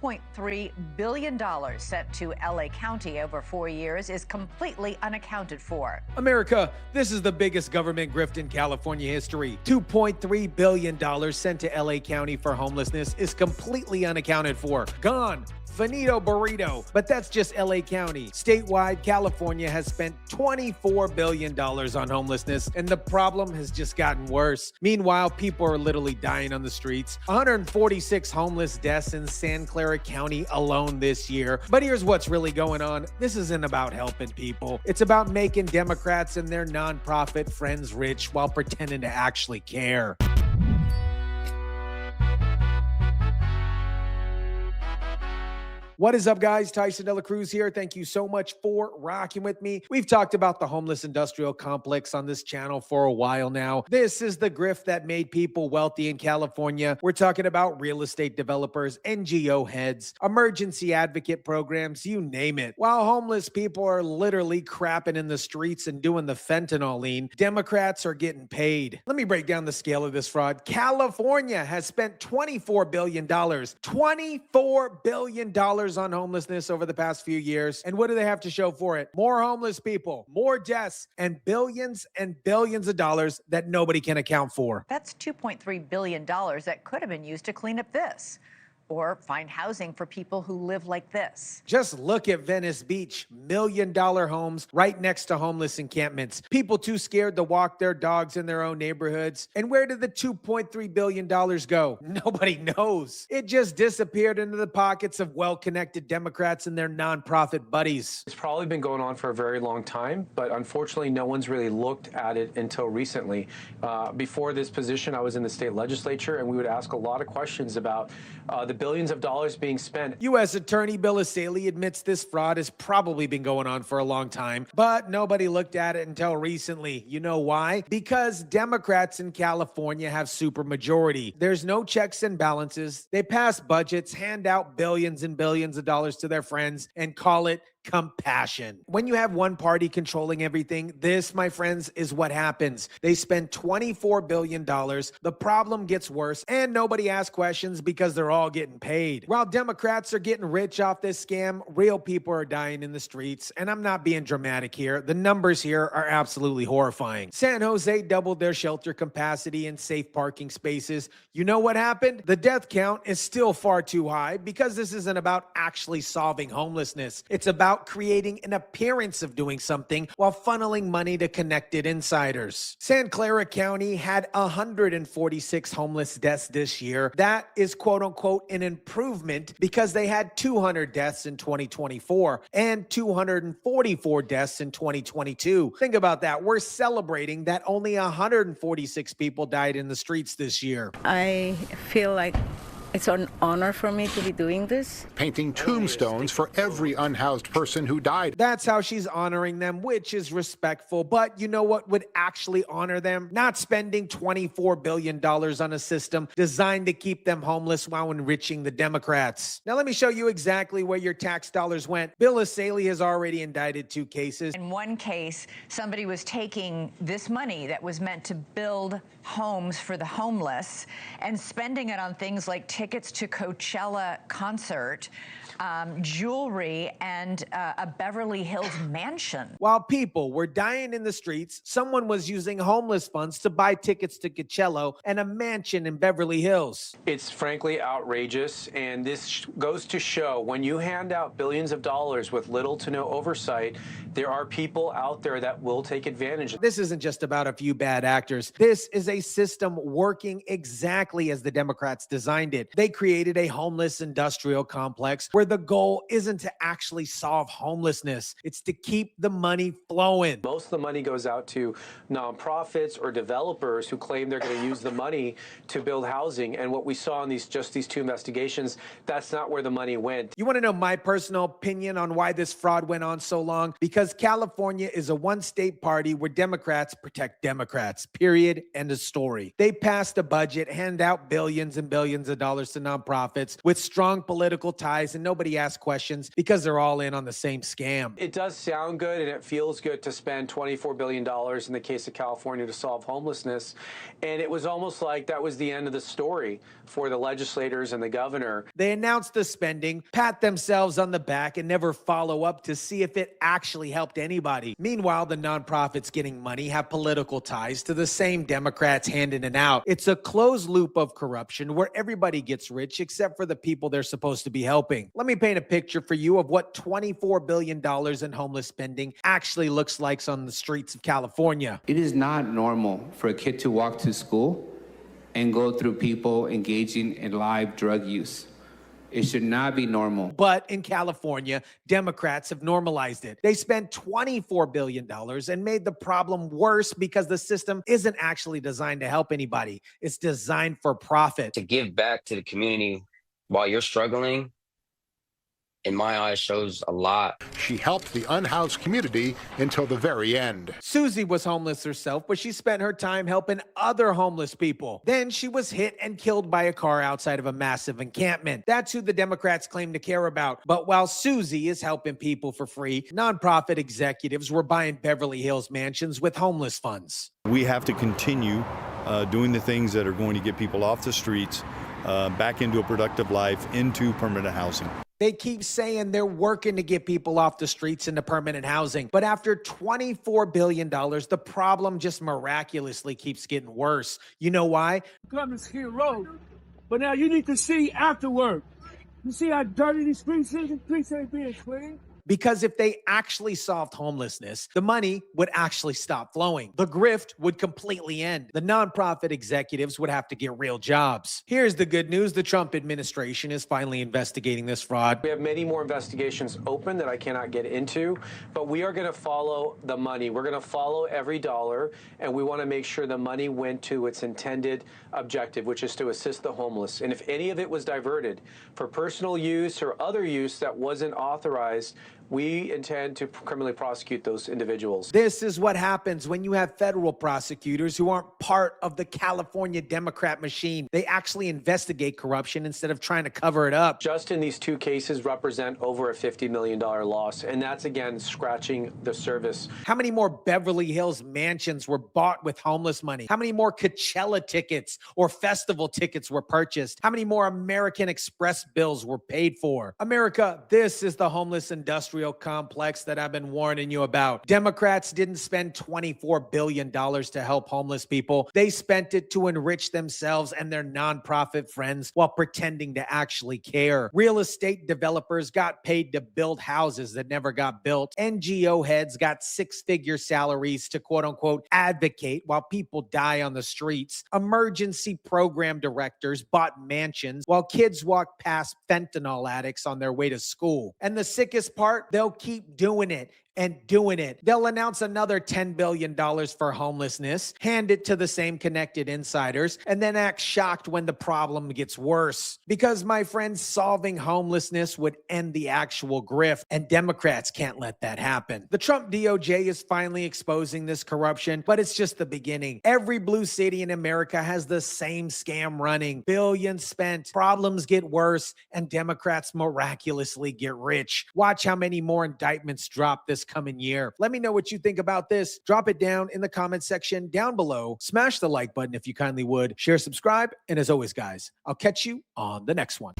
$2.3 billion sent to LA County over 4 years is completely unaccounted for. America, this is the biggest government grift in California history. $2.3 billion sent to LA County for homelessness is completely unaccounted for. Gone. Finito burrito. But that's just LA County. Statewide, California has spent $24 billion on homelessness, and the problem has just gotten worse. Meanwhile, people are literally dying on the streets. 146 homeless deaths in Santa Clara County alone this year. But here's what's really going on. This isn't about helping people. It's about making Democrats and their nonprofit friends rich while pretending to actually care. What is up, guys? Tyson DELACRUZ here. Thank you so much for rocking with me. We've talked about the homeless industrial complex on this channel for a while now. This is the grift that made people wealthy in California. We're talking about real estate developers, NGO heads, emergency advocate programs, you name it. While homeless people are literally crapping in the streets and doing the fentanyl lean, Democrats are getting paid. Let me break down the scale of this fraud. California has spent $24 billion. $24 billion on homelessness over the past few years. And what do they have to show for it? More homeless people, more deaths, and billions of dollars that nobody can account for. That's $2.3 billion that could have been used to clean up this, or find housing for people who live like this. Just look at Venice Beach, $1 million homes right next to homeless encampments. People too scared to walk their dogs in their own neighborhoods. And where did the $2.3 billion go? Nobody knows. It just disappeared into the pockets of well-connected Democrats and their nonprofit buddies. It's probably been going on for a very long time, but unfortunately, no one's really looked at it until recently. Before this position, I was in the state legislature, and we would ask a lot of questions about the billions of dollars being spent. U.S. Attorney Bill Essayli admits this fraud has probably been going on for a long time, but nobody looked at it until recently. You know why? Because Democrats in California have supermajority. There's no checks and balances. They pass budgets, hand out billions and billions of dollars to their friends, and call it compassion. When you have one party controlling everything, this, my friends, is what happens. They spend $24 billion. The problem gets worse, and nobody asks questions because they're all getting paid. While Democrats are getting rich off this scam, real people are dying in the streets, and I'm not being dramatic here. The numbers here are absolutely horrifying. San Jose doubled their shelter capacity and safe parking spaces. You know what happened? The death count is still far too high because this isn't about actually solving homelessness. It's about creating an appearance of doing something while funneling money to connected insiders. Santa Clara County had 146 homeless deaths this year. That is quote unquote an improvement because they had 200 deaths in 2024 and 244 deaths in 2022. Think about that. We're celebrating that only 146 people died in the streets this year. I feel like it's an honor for me to be doing this. Painting tombstones for every unhoused person who died. That's how she's honoring them, which is respectful. But you know what would actually honor them? Not spending $24 billion on a system designed to keep them homeless while enriching the Democrats. Now, let me show you exactly where your tax dollars went. Bill Essayli has already indicted 2 cases. In one case, somebody was taking this money that was meant to build homes for the homeless and spending it on things like tickets to Coachella concert, jewelry, and a Beverly Hills mansion. While people were dying in the streets, someone was using homeless funds to buy tickets to Coachella and a mansion in Beverly Hills. It's frankly outrageous, and this goes to show when you hand out billions of dollars with little to no oversight, there are people out there that will take advantage. This isn't just about a few bad actors. This is a system working exactly as the Democrats designed it. They created a homeless industrial complex where the goal isn't to actually solve homelessness. It's to keep the money flowing. Most of the money goes out to nonprofits or developers who claim they're going to use the money to build housing. And what we saw in these 2 investigations, that's not where the money went. You want to know my personal opinion on why this fraud went on so long? Because California is a one-state party where Democrats protect Democrats, period, end of story. They passed a budget, hand out billions and billions of dollars to nonprofits with strong political ties, and nobody asks questions because they're all in on the same scam. It does sound good and it feels good to spend $24 billion in the case of California to solve homelessness. And it was almost like that was the end of the story for the legislators and the governor. They announce the spending, pat themselves on the back, and never follow up to see if it actually helped anybody. Meanwhile, the nonprofits getting money have political ties to the same Democrats handing it out. It's a closed loop of corruption where everybody gets rich except for the people they're supposed to be helping. Let me paint a picture for you of what $24 billion in homeless spending actually looks like on the streets of California. It is not normal for a kid to walk to school and go through people engaging in live drug use. It should not be normal. But in California, Democrats have normalized it. They spent $24 billion and made the problem worse because the system isn't actually designed to help anybody. It's designed for profit. To give back to the community while you're struggling, in my eyes, shows a lot. She helped the unhoused community until the very end. Susie was homeless herself, but she spent her time helping other homeless people. Then she was hit and killed by a car outside of a massive encampment. That's who the Democrats claim to care about. But while Susie is helping people for free, nonprofit executives were buying Beverly Hills mansions with homeless funds. We have to continue doing the things that are going to get people off the streets, back into a productive life, into permanent housing. They keep saying they're working to get people off the streets into permanent housing. But after $24 billion, the problem just miraculously keeps getting worse. You know why? Clemens Hill Road. But now you need to see afterward. You see how dirty these streets is? The streets ain't being clean. Because if they actually solved homelessness, the money would actually stop flowing. The grift would completely end. The nonprofit executives would have to get real jobs. Here's the good news. The Trump administration is finally investigating this fraud. We have many more investigations open that I cannot get into, but we are going to follow the money. We're going to follow every dollar, and we want to make sure the money went to its intended objective, which is to assist the homeless. And if any of it was diverted for personal use or other use that wasn't authorized, we intend to criminally prosecute those individuals. This is what happens when you have federal prosecutors who aren't part of the California Democrat machine. They actually investigate corruption instead of trying to cover it up. Just in these two cases represent over a $50 million loss. And that's, again, scratching the surface. How many more Beverly Hills mansions were bought with homeless money? How many more Coachella tickets or festival tickets were purchased? How many more American Express bills were paid for? America, this is the homeless industrial complex that I've been warning you about. Democrats didn't spend $24 billion to help homeless people. They spent it to enrich themselves and their nonprofit friends while pretending to actually care. Real estate developers got paid to build houses that never got built. NGO heads got six-figure salaries to quote-unquote advocate while people die on the streets. Emergency program directors bought mansions while kids walked past fentanyl addicts on their way to school. And the sickest part, they'll keep doing it and doing it. They'll announce another $10 billion for homelessness, hand it to the same connected insiders, and then act shocked when the problem gets worse. Because, my friends, solving homelessness would end the actual grift, and Democrats can't let that happen. The Trump DOJ is finally exposing this corruption, but it's just the beginning. Every blue city in America has the same scam running. Billions spent, problems get worse, and Democrats miraculously get rich. Watch how many more indictments drop this coming year. Let me know what you think about this. Drop it down in the comment section down below. Smash the like button if you kindly would. Share, subscribe, and as always, guys, I'll catch you on the next one.